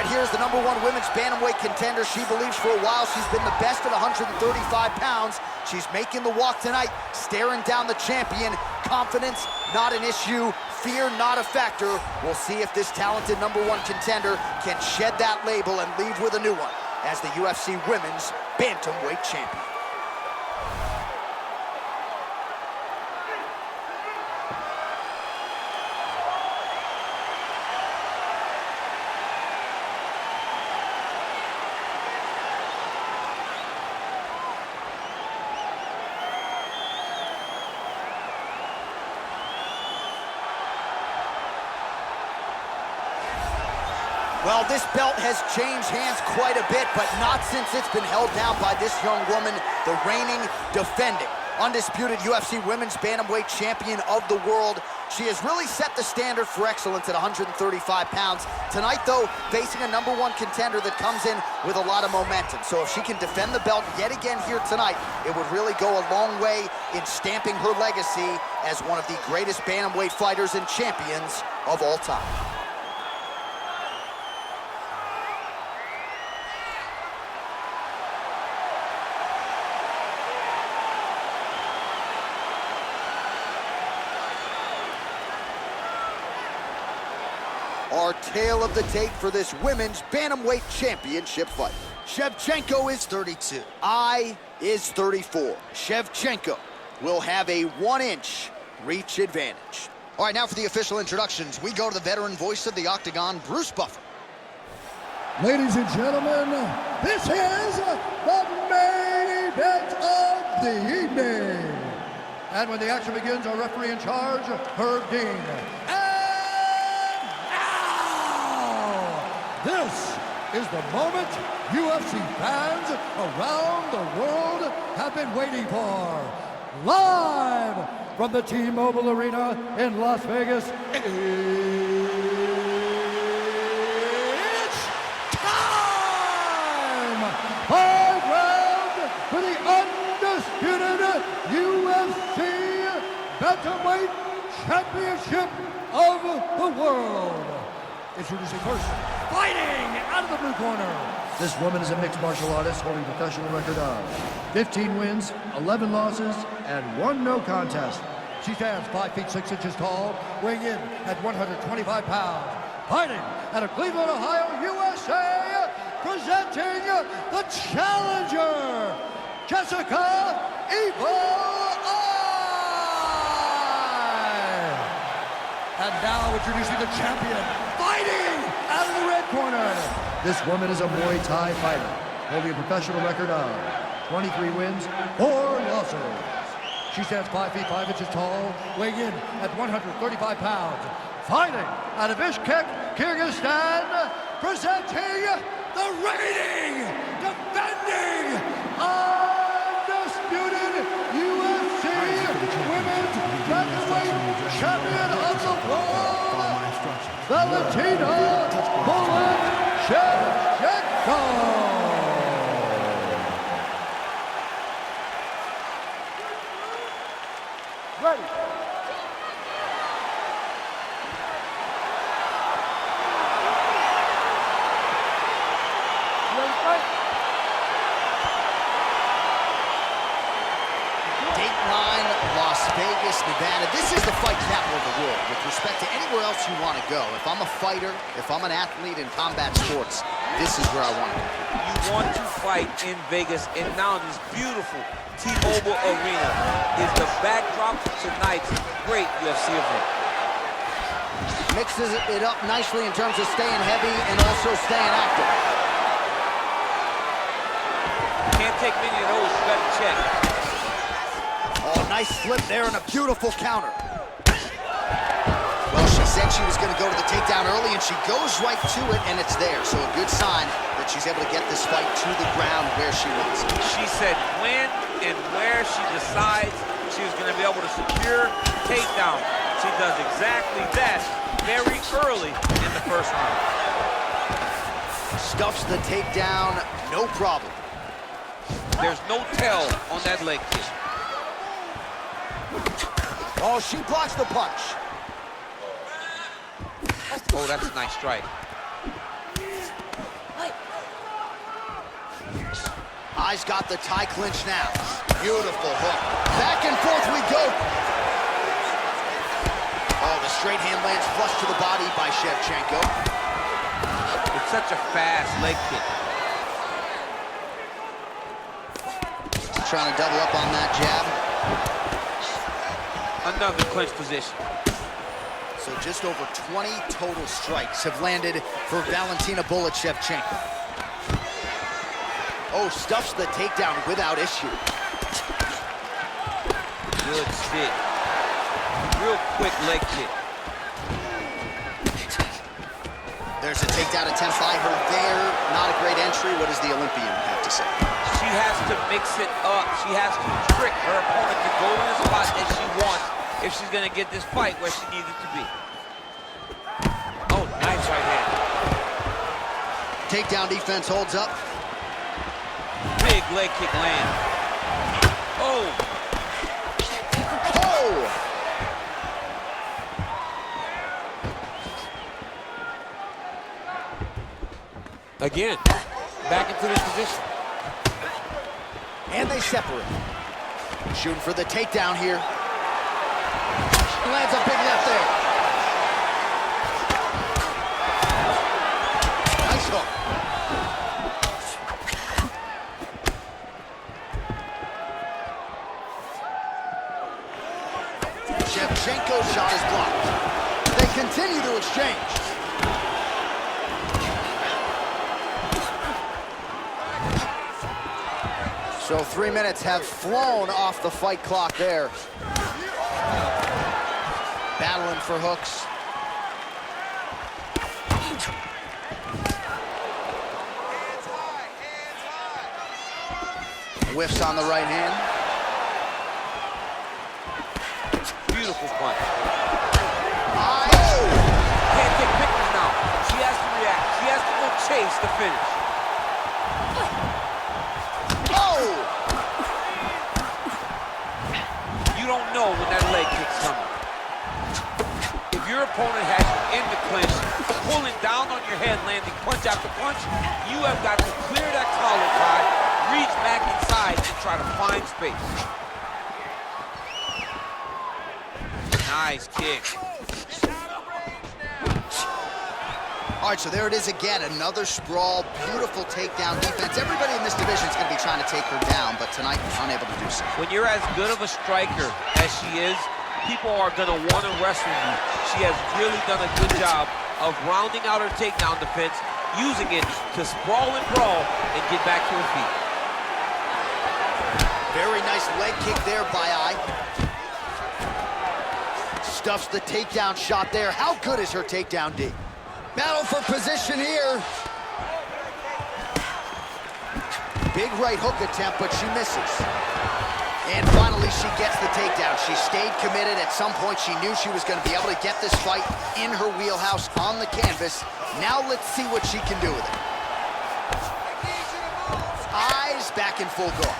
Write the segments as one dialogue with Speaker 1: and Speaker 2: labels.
Speaker 1: right, here's the #1 women's bantamweight contender. She believes for a while she's been the best at 135 pounds. She's making the walk tonight, staring down the champion. Confidence, not an issue. Fear, not a factor. We'll see if this talented #1 contender can shed that label and leave with a new one as the UFC Women's Bantamweight Champion. Well, this belt has changed hands quite a bit, but not since it's been held down by this young woman, the reigning, defending, undisputed UFC Women's Bantamweight Champion of the world. She has really set the standard for excellence at 135 pounds. Tonight, though, facing a #1 contender that comes in with a lot of momentum. So if she can defend the belt yet again here tonight, it would really go a long way in stamping her legacy as one of the greatest bantamweight fighters and champions of all time. Our tale of the tape for this women's bantamweight championship fight. Shevchenko is 32. I is 34. Shevchenko will have a 1-inch reach advantage. All right, now for the official introductions, we go to the veteran voice of the Octagon, Bruce Buffer.
Speaker 2: Ladies and gentlemen, this is the main event of the evening. And when the action begins, our referee in charge, Herb Dean. This is the moment UFC fans around the world have been waiting for. Live from the T-Mobile Arena in Las Vegas, it's time! 5 rounds for the undisputed UFC Bantamweight Championship of the world. Introducing first, fighting out of the blue corner. This woman is a mixed martial artist holding a professional record of 15 wins, 11 losses, and 1 no contest. She stands 5 feet 6 inches tall, weighing in at 125 pounds. Fighting out of Cleveland, Ohio, USA, presenting the challenger, Jessica Evil Eye. And now introducing the champion, fighting out of the red corner. This woman is a Muay Thai fighter, holding a professional record of 23 wins, 4 losses. She stands 5 feet 5 inches tall, weighing in at 135 pounds. Fighting out of Bishkek, Kyrgyzstan, presenting the reigning, defending, undisputed UFC Women's Bantamweight Champion of the world, Valentina Shevchenko. Ready.
Speaker 1: Las Vegas, Nevada. This is the fight capital of the world with respect to anywhere else you want to go. If I'm a fighter, if I'm an athlete in combat sports, this is where I want to go.
Speaker 3: You want to fight in Vegas, and now this beautiful T-Mobile Arena is the backdrop for tonight's great UFC event.
Speaker 1: Mixes it up nicely in terms of staying heavy and also staying active.
Speaker 3: Can't take many of those, you better check.
Speaker 1: Oh, nice flip there and a beautiful counter. Well, she said she was going to go to the takedown early, and she goes right to it, and it's there. So a good sign that she's able to get this fight to the ground where she wants it.
Speaker 3: She said when and where she decides she was going to be able to secure takedown. She does exactly that very early in the first round.
Speaker 1: Stuffs the takedown, no problem.
Speaker 3: There's no tell on that leg kick.
Speaker 1: Oh, she blocks the punch.
Speaker 3: Oh, that's a nice strike.
Speaker 1: Eyes got the tie clinch now. Beautiful hook. Back and forth we go. Oh, the straight hand lands flush to the body by Shevchenko.
Speaker 3: It's such a fast leg kick.
Speaker 1: Trying to double up on that jab.
Speaker 3: Another clinch position.
Speaker 1: So just over 20 total strikes have landed for Valentina Shevchenko. Oh, stuffs the takedown without issue.
Speaker 3: Good stick. Real quick leg kick.
Speaker 1: There's a takedown attempt by her there. Not a great entry. What does the Olympian have to say?
Speaker 3: She has to mix it up. She has to trick her opponent to go in the spot that she wants if she's going to get this fight where she needs it to be. Oh, nice right hand.
Speaker 1: Takedown defense holds up.
Speaker 3: Big leg kick land. Oh.
Speaker 1: Oh!
Speaker 3: Again, back into this position.
Speaker 1: And they separate. Shooting for the takedown here. Lands a big left there. Nice hook. Shevchenko's shot is blocked. They continue to exchange. So 3 minutes have flown off the fight clock there. Battling for hooks. Whiffs on the right hand.
Speaker 3: Beautiful punch.
Speaker 1: Oh!
Speaker 3: Can't take pictures now. She has to react. She has to go chase the finish.
Speaker 1: Oh!
Speaker 3: You don't know when that leg kick's coming. If your opponent has you in the clinch, pulling down on your head, landing punch after punch, you have got to clear that collar tie, reach back inside, and try to find space. Nice kick.
Speaker 1: All right, so there it is again, another sprawl, beautiful takedown defense. Everybody in this division is going to be trying to take her down, but tonight, unable to do so.
Speaker 3: When you're as good of a striker as she is, people are going to want to wrestle you. She has really done a good job of rounding out her takedown defense, using it to sprawl and brawl and get back to her feet.
Speaker 1: Very nice leg kick there by Ai. Stuffs the takedown shot there. How good is her takedown D? Battle for position here. Big right hook attempt, but she misses. And finally, she gets the takedown. She stayed committed. At some point, she knew she was going to be able to get this fight in her wheelhouse on the canvas. Now let's see what she can do with it. Eyes back in full guard.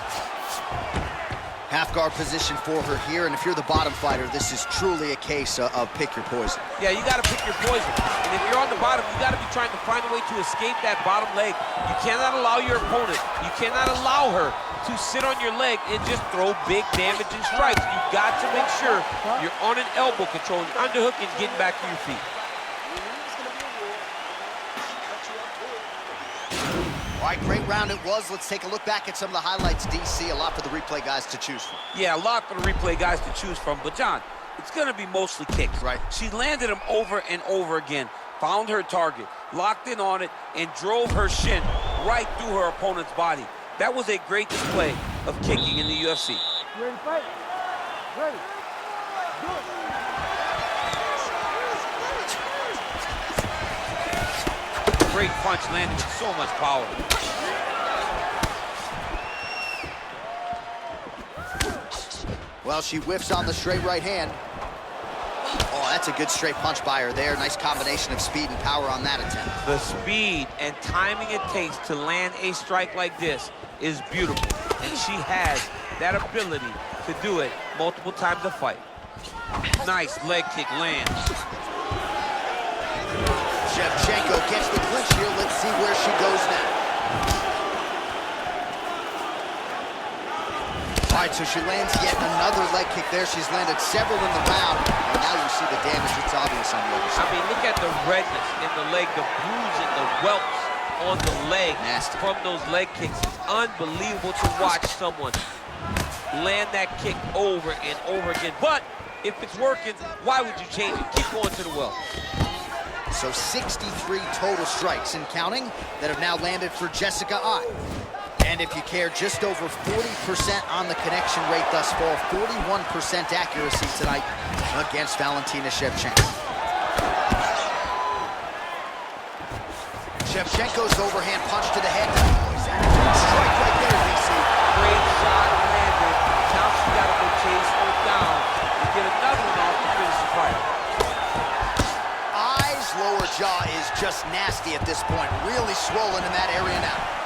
Speaker 1: Half guard position for her here, and if you're the bottom fighter, this is truly a case of pick your poison.
Speaker 3: Yeah, you got to pick your poison. And if you're on the bottom, you got to be trying to find a way to escape that bottom leg. You cannot allow your opponent, you cannot allow her to sit on your leg and just throw big damaging strikes. You got to make sure you're on an elbow controlling underhook and getting back to your feet.
Speaker 1: All right, great round it was. Let's take a look back at some of the highlights, DC. A lot for the replay guys to choose from.
Speaker 3: Yeah, a lot for the replay guys to choose from. But, John, it's going to be mostly kicks.
Speaker 1: Right.
Speaker 3: She landed them over and over again, found her target, locked in on it, and drove her shin right through her opponent's body. That was a great display of kicking in the UFC.
Speaker 2: Ready to fight? Ready.
Speaker 3: Great punch landed with so much power.
Speaker 1: Well, she whiffs on the straight right hand. Oh, that's a good straight punch by her there. Nice combination of speed and power on that attempt.
Speaker 3: The speed and timing it takes to land a strike like this is beautiful. And she has that ability to do it multiple times a fight. Nice leg kick lands.
Speaker 1: Shevchenko gets the clinch here. Let's see where she goes now. All right, so she lands yet another leg kick there. She's landed several in the round, and now you see the damage. It's obvious on the other side.
Speaker 3: I mean, look at the redness in the leg, the bruising, the welts on the leg.
Speaker 1: Nasty.
Speaker 3: From those leg kicks. It's unbelievable to watch someone land that kick over and over again. But if it's working, why would you change it? Keep going to the well.
Speaker 1: So 63 total strikes and counting that have now landed for Jessica Eye. And if you care, just over 40% on the connection rate thus far, 41% accuracy tonight against Valentina Shevchenko. Shevchenko's overhand punch to the head. Strike right there, DC.
Speaker 3: Great shot landed. Now she got to go chase her down and get another one off to finish the fight.
Speaker 1: Eye's lower jaw is just nasty at this point. Really swollen in that area now.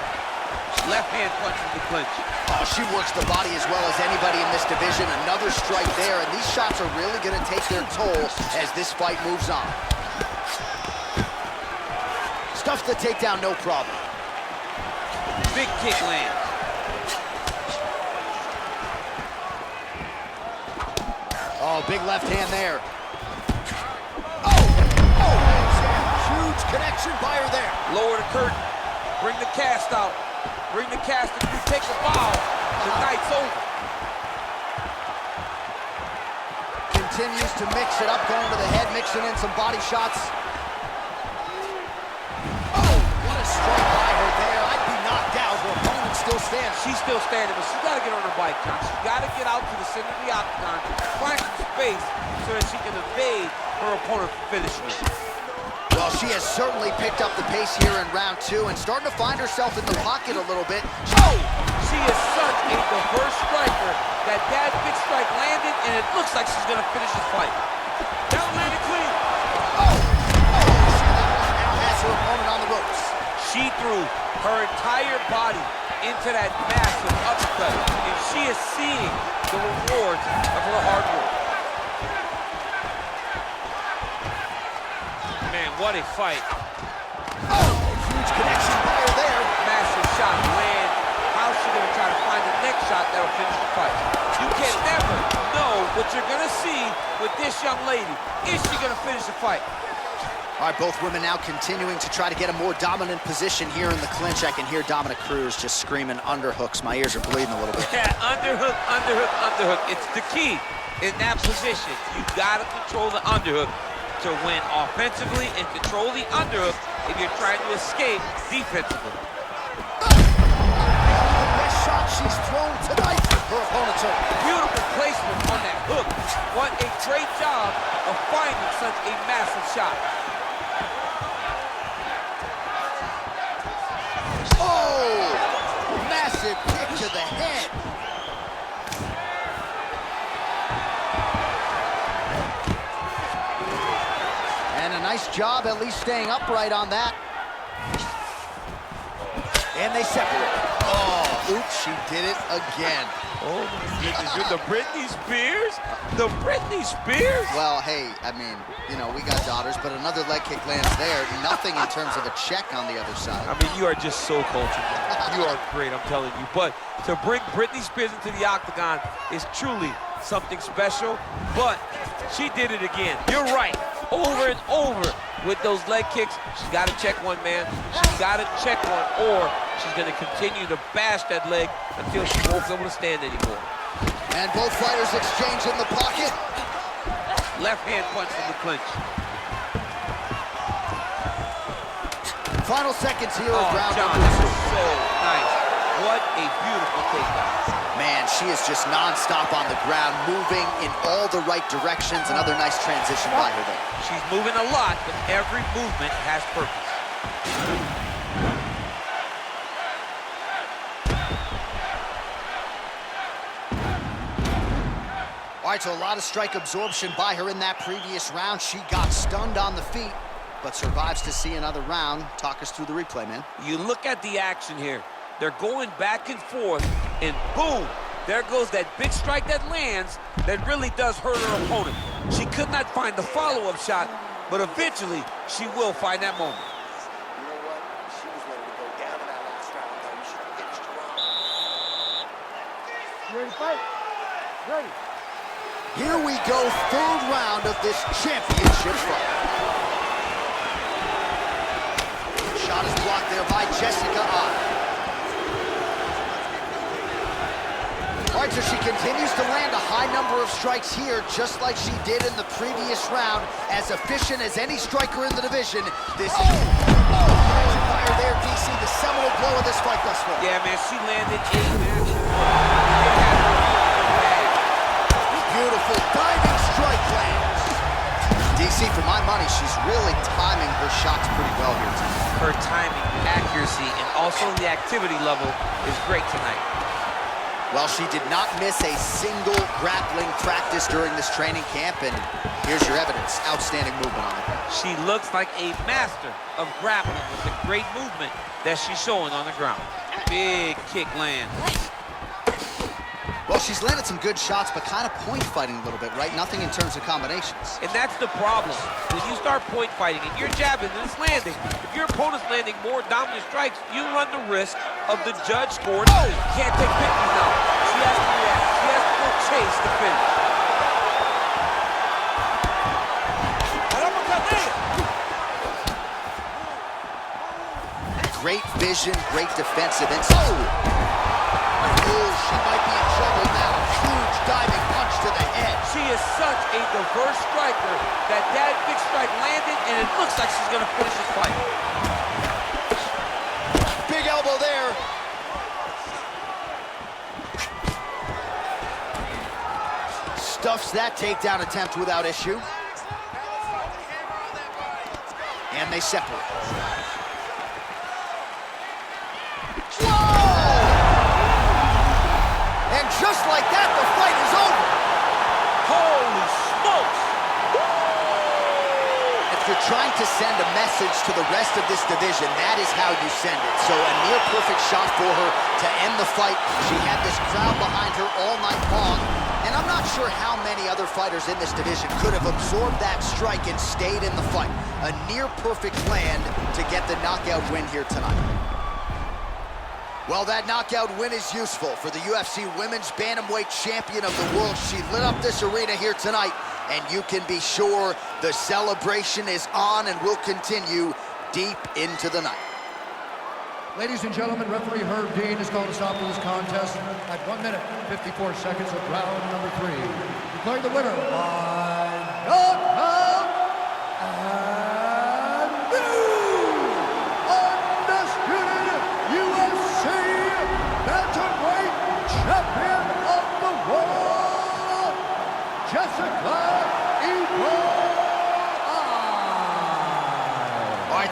Speaker 3: Left hand punch in the clinch.
Speaker 1: Oh, she works the body as well as anybody in this division. Another strike there, and these shots are really going to take their toll as this fight moves on. Stuffs the takedown, no problem.
Speaker 3: Big kick lands.
Speaker 1: Oh, big left hand there. Oh, huge connection by her there.
Speaker 3: Lower the curtain. Bring the cast out. Bring the cast. If you take a foul, the night's over.
Speaker 1: Continues to mix it up, going to the head, mixing in some body shots. Oh, what a strike by her there. I'd be knocked out. Her opponent still standing.
Speaker 3: She's still standing, but she's got to get on her bike, John. She's got to get out to the center of the octagon, find some space so that she can evade her opponent from finishing it.
Speaker 1: Well, she has certainly picked up the pace here in round 2 and starting to find herself in the pocket a little bit.
Speaker 3: Oh! She is such a diverse striker that big strike landed, and it looks like she's going to finish the fight. That landed clean.
Speaker 1: Oh! She now has her opponent on the ropes.
Speaker 3: She threw her entire body into that massive uppercut, and she is seeing the rewards of her hard work. Man, what a fight.
Speaker 1: Oh, huge connection by her there.
Speaker 3: Massive shot land. How's she gonna try to find the next shot that'll finish the fight? You can never know what you're gonna see with this young lady. Is she gonna finish the fight?
Speaker 1: All right, both women now continuing to try to get a more dominant position here in the clinch. I can hear Dominic Cruz just screaming underhooks. My ears are bleeding a little bit.
Speaker 3: Yeah, underhook, underhook, underhook. It's the key in that position. You gotta control the underhook to win offensively and control the underhook if you're trying to escape defensively.
Speaker 1: Best shot she's thrown tonight. Her opponent's hurt.
Speaker 3: Beautiful placement on that hook. What a great job of finding such a massive shot.
Speaker 1: Oh! Massive kick to the head. And a nice job at least staying upright on that. And they separate. Oh, oops, she did it again.
Speaker 3: Oh my goodness, you're the Britney Spears? The Britney Spears?
Speaker 1: Well, hey, I mean, you know, we got daughters, but another leg kick lands there. Nothing in terms of a check on the other side.
Speaker 3: I mean, you are just so cultured. You are great, I'm telling you. But to bring Britney Spears into the octagon is truly something special. But she did it again. You're right. Over and over with those leg kicks. She's got to check one, man. She's got to check one, or she's going to continue to bash that leg until she won't be able to stand anymore.
Speaker 1: And both fighters exchange in the pocket.
Speaker 3: Left hand punch from the clinch.
Speaker 1: Final seconds here of round
Speaker 3: John,
Speaker 1: number 2.
Speaker 3: this is so nice. What a beautiful takedown.
Speaker 1: Man, she is just non-stop on the ground, moving in all the right directions. Another nice transition by her there.
Speaker 3: She's moving a lot, but every movement has purpose.
Speaker 1: All right, so a lot of strike absorption by her in that previous round. She got stunned on the feet, but survives to see another round. Talk us through the replay, man.
Speaker 3: You look at the action here. They're going back and forth, and boom, there goes that big strike that lands that really does hurt her opponent. She could not find the follow-up shot, but eventually she will find that moment.
Speaker 1: You know what? She was ready to go down in that last round, though. You should have finished her off.
Speaker 2: You ready to fight? Ready.
Speaker 1: Here we go, third round of this championship fight. Shot is blocked there by Jessica Eye. All right, so she continues to land a high number of strikes here, just like she did in the previous round. As efficient as any striker in the division, this is... fire there, DC, the seminal blow of this fight thus far.
Speaker 3: Yeah, man, she landed a match.
Speaker 1: Beautiful diving strike lands. DC, for my money, she's really timing her shots pretty well here tonight.
Speaker 3: Her timing, accuracy, and also the activity level is great tonight.
Speaker 1: Well, she did not miss a single grappling practice during this training camp, and here's your evidence. Outstanding movement on the ground.
Speaker 3: She looks like a master of grappling with the great movement that she's showing on the ground. Big kick land.
Speaker 1: Well, she's landed some good shots, but kind of point fighting a little bit, right? Nothing in terms of combinations.
Speaker 3: And that's the problem. When you start point fighting and you're jabbing and it's landing, if your opponent's landing more dominant strikes, you run the risk of the judge scoring. Oh! Can't take victories now. She has to react. She has to go chase the finish.
Speaker 1: Great vision, great defensive insight. Oh, she might be in trouble now. Huge diving punch to the head.
Speaker 3: She is such a diverse striker that big strike landed, and it looks like she's going to finish this fight.
Speaker 1: Big elbow there. Stuffs that takedown attempt without issue. And they separate. Just like that, the fight is over.
Speaker 3: Holy smokes!
Speaker 1: If you're trying to send a message to the rest of this division, that is how you send it. So a near-perfect shot for her to end the fight. She had this crowd behind her all night long, and I'm not sure how many other fighters in this division could have absorbed that strike and stayed in the fight. A near-perfect land to get the knockout win here tonight. Well, that knockout win is useful for the UFC Women's Bantamweight Champion of the world. She lit up this arena here tonight, and you can be sure the celebration is on and will continue deep into the night.
Speaker 2: Ladies and gentlemen, referee Herb Dean has called a stop to this contest at 1 minute, 54 seconds of round number 3. Declaring the winner by knockout and new undisputed UFC Bantamweight Champion of the World, Jessica Eye.